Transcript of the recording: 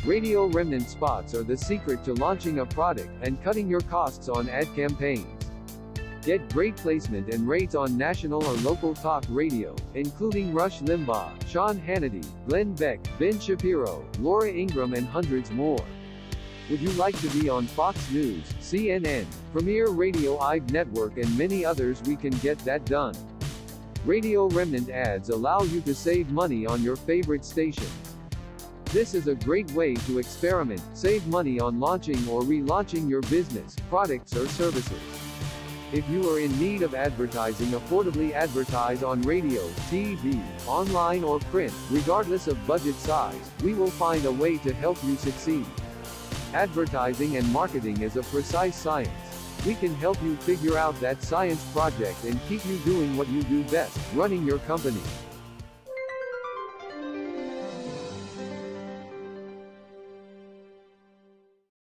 Radio Remnant spots are the secret to launching a product and cutting your costs on ad campaigns. Get great placement and rates on national or local talk radio, including Rush Limbaugh, Sean Hannity, Glenn Beck, Ben Shapiro, Laura Ingraham and hundreds more. Would you like to be on Fox News, CNN, Premier Radio IB Network and many others? We can get that done. Radio Remnant ads allow you to save money on your favorite stations. This is a great way to experiment, save money on launching or relaunching your business, products or services. If you are in need of advertising, affordably advertise on radio, TV, online or print, regardless of budget size, we will find a way to help you succeed. Advertising and marketing is a precise science. We can help you figure out that science project and keep you doing what you do best, running your company.